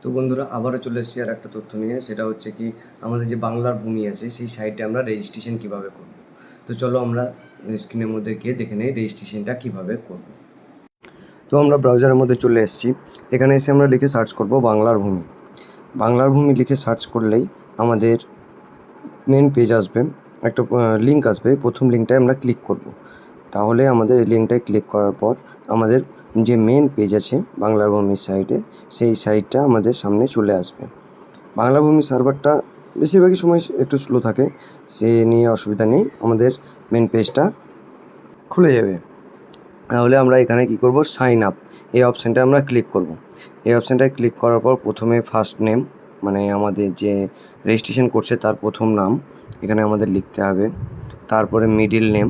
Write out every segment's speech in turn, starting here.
তো বন্ধুরা আবারও চলে এসেছি আর একটা তথ্য নিয়ে, সেটা হচ্ছে কি আমাদের যে বাংলার ভূমি আছে সেই সাইটে আমরা রেজিস্ট্রেশন কীভাবে করব। তো চলো আমরা স্ক্রিনের মধ্যে গিয়ে দেখে নেই রেজিস্ট্রেশনটা কীভাবে করব। তো আমরা ব্রাউজারের মধ্যে চলে এসেছি। এখানে এসে আমরা লিখে সার্চ করব বাংলার ভূমি। বাংলার ভূমি লিখে সার্চ করলেই আমাদের মেন পেজ আসবে, একটা লিঙ্ক আসবে। প্রথম লিঙ্কটায় আমরা ক্লিক করব। তাহলে আমাদের এই লিঙ্কটায় ক্লিক করার পর আমাদের যে মেন পেজ আছে বাংলার ভূমির সাইটে, সেই সাইটটা আমাদের সামনে চলে আসবে। বাংলা ভূমি সার্ভারটা বেশিরভাগই সময় একটু স্লো থাকে, সে নিয়ে অসুবিধা নেই। আমাদের মেন পেজটা খুলে যাবে। তাহলে আমরা এখানে কি করব, সাইন আপ এই অপশানটা আমরা ক্লিক করব। এই অপশানটায় ক্লিক করার পর প্রথমে ফার্স্ট নেম, মানে আমাদের যে রেজিস্ট্রেশন করছে তার প্রথম নাম এখানে আমাদের লিখতে হবে। তারপরে মিডিল নেম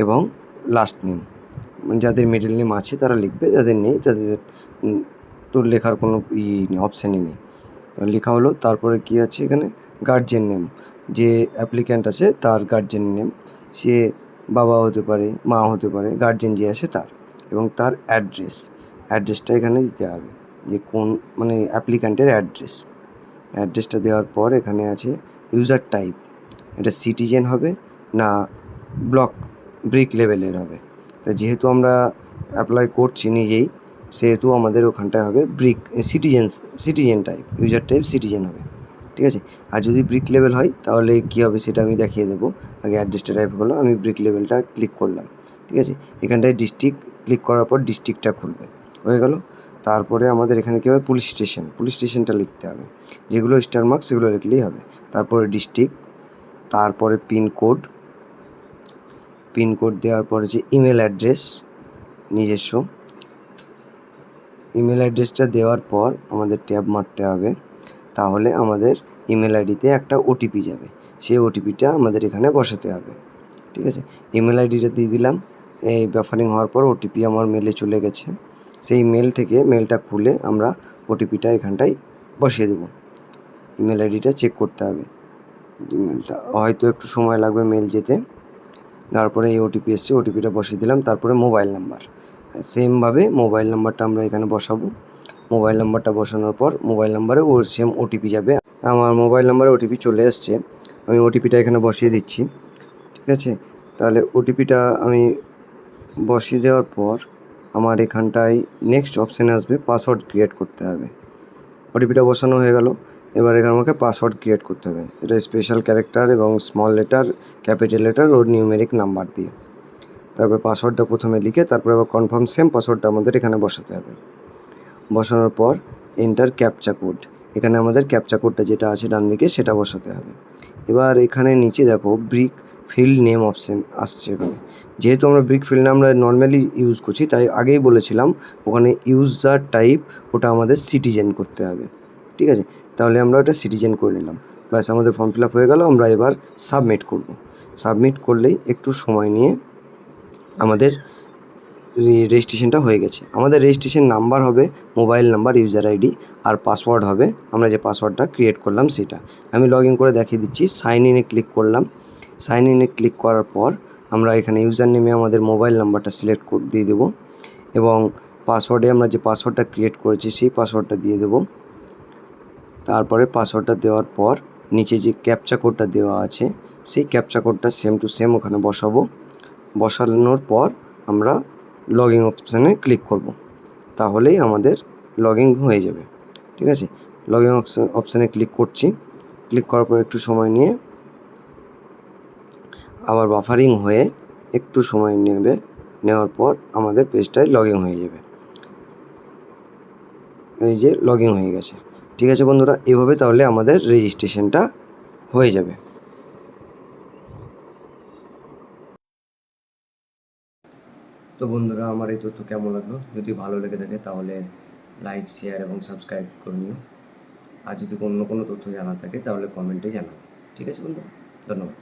এবং লাস্ট নেম। যাদের মিডিল নেম আছে তারা লিখবে, যাদের নেই তাদের তো লেখার কোনো অপশানই নেই। লেখা হলো। তারপরে কি আছে এখানে, গার্জিয়ান নেম, যে অ্যাপ্লিক্যান্ট আছে তার গার্জিয়ান নেম, সে বাবা হতে পারে, মা হতে পারে, গার্জিয়ান যে আছে তার, এবং তার অ্যাড্রেসটা এখানে দিতে হবে, যে কোন মানে অ্যাপ্লিক্যান্টের অ্যাড্রেসটা দেওয়ার পর এখানে আছে ইউজার টাইপ, এটা সিটিজেন হবে না ব্রিক লেভেলের হবে। তা যেহেতু আমরা অ্যাপ্লাই করছি নিজেই, সেহেতু আমাদের ওখানটায় হবে citizen type, user type citizen হবে, ঠিক আছে। আর যদি ব্রিক লেভেল হয় তাহলে কী হবে সেটা আমি দেখিয়ে দেবো। আগে অ্যাড্রেসটা টাইপ হলো, আমি ব্রিক লেভেলটা ক্লিক করলাম, ঠিক আছে। এখানটায় ডিস্ট্রিক্ট ক্লিক করার পর ডিস্ট্রিক্টটা খুলবে, হয়ে গেল। তারপরে আমাদের এখানে কী হবে, পুলিশ স্টেশনটা লিখতে হবে, যেগুলো স্টার মার্ক সেগুলো লিখলেই হবে। তারপরে ডিস্ট্রিক্ট, তারপরে পিনকোড দেওয়ার পরে যে ইমেল অ্যাড্রেস, নিজস্ব ইমেল অ্যাড্রেসটা দেওয়ার পর আমাদের ট্যাব মারতে হবে। তাহলে আমাদের ইমেল আইডিতে একটা ওটিপি যাবে, সেই ওটিপিটা আমাদের এখানে বসাতে হবে, ঠিক আছে। ইমেল আইডিটা দিয়ে দিলাম। এই বাফারিং হওয়ার পর ওটিপি আমার মেলে চলে গেছে। সেই মেল থেকে মেলটা খুলে আমরা ওটিপিটা এখানটায় বসিয়ে দেবো। ইমেল আইডিটা চেক করতে হবে, ইমেলটা হয়তো একটু সময় লাগবে মেল যেতে। তারপরে এই ওটিপি এসছে, ওটিপিটা বসিয়ে দিলাম। তারপরে মোবাইল নাম্বার, সেমভাবে মোবাইল নাম্বারটা আমরা এখানে বসাবো। মোবাইল নাম্বারটা বসানোর পর মোবাইল নাম্বারে ওর সেম ওটিপি যাবে। আমার মোবাইল নাম্বারে ওটিপি চলে এসছে, আমি ওটিপিটা এখানে বসিয়ে দিচ্ছি, ঠিক আছে। তাহলে ওটিপিটা আমি বসিয়ে দেওয়ার পর আমার এখানটায় নেক্সট অপশানে আসবে পাসওয়ার্ড ক্রিয়েট করতে হবে। ওটিপিটা বসানো হয়ে গেল। এবার এখানে আমাকে পাসওয়ার্ড ক্রিয়েট করতে হবে, এটা স্পেশাল ক্যারেক্টার এবং স্মল লেটার, ক্যাপিটাল লেটার ও নিউমেরিক নাম্বার দিয়ে। তারপরে পাসওয়ার্ডটা প্রথমে লিখে তারপরে আবার কনফার্ম সেম পাসওয়ার্ডটা আমাদের এখানে বসাতে হবে। বসানোর পর এন্টার ক্যাপচা কোড, এখানে আমাদের ক্যাপচা কোডটা যেটা আছে ডান দিকে সেটা বসাতে হবে। এবার এখানে নিচে দেখো ব্রিক ফিল্ড নেম অপশান আসছে এখানে। যেহেতু আমরা ব্রিক ফিল্ড নেম আমরা নর্মালি ইউজ করছি, তাই আগেই বলেছিলাম ওখানে ইউজার টাইপ ওটা আমাদের সিটিজেন করতে হবে, ঠিক আছে। তাহলে আমরা ওটা সিটিজেন করে নিলাম, ব্যাস আমাদের ফর্ম ফিল আপ হয়ে গেল। আমরা এবার সাবমিট করব। সাবমিট করলেই একটু সময় নিয়ে আমাদের রেজিস্ট্রেশনটা হয়ে গেছে। আমাদের রেজিস্ট্রেশন নাম্বার হবে মোবাইল নাম্বার, ইউজার আইডি, আর পাসওয়ার্ড হবে আমরা যে পাসওয়ার্ডটা ক্রিয়েট করলাম সেটা। আমি লগ ইন করে দেখিয়ে দিচ্ছি। সাইন ইনে ক্লিক করলাম। সাইন ইনে ক্লিক করার পর আমরা এখানে ইউজার নেমে আমাদের মোবাইল নাম্বারটা সিলেক্ট দিয়ে দেবো, এবং পাসওয়ার্ডে আমরা যে পাসওয়ার্ডটা ক্রিয়েট করেছি সেই পাসওয়ার্ডটা দিয়ে দেবো। তারপরে পাসওয়ার্ডটা দেওয়ার পর নিচে যে ক্যাপচা কোডটা দেওয়া আছে সেই ক্যাপচা কোডটা সেম টু সেম ওখানে বসাবো। বসানোর পর আমরা লগ ইন অপশানে ক্লিক করব, তাহলেই আমাদের লগ ইন হয়ে যাবে, ঠিক আছে। লগ ইন অপশানে ক্লিক করছি। ক্লিক করার পর একটু সময় নিয়ে আবার বাফারিং হয়ে একটু সময় নেবে, নেওয়ার পর আমাদের পেজটায় লগ ইন হয়ে যাবে। এই যে লগ ইন হয়ে গেছে, ঠিক আছে বন্ধুরা। এভাবে তাহলে আমাদের রেজিস্ট্রেশনটা হয়ে যাবে। তো বন্ধুরা আমার এই তথ্য কেমন লাগলো, যদি ভালো লেগে থাকে তাহলে লাইক, শেয়ার এবং সাবস্ক্রাইব করে নিও। আর যদি অন্য কোনো তথ্য জানার থাকে তাহলে কমেন্টে জানাও, ঠিক আছে বন্ধুরা। ধন্যবাদ।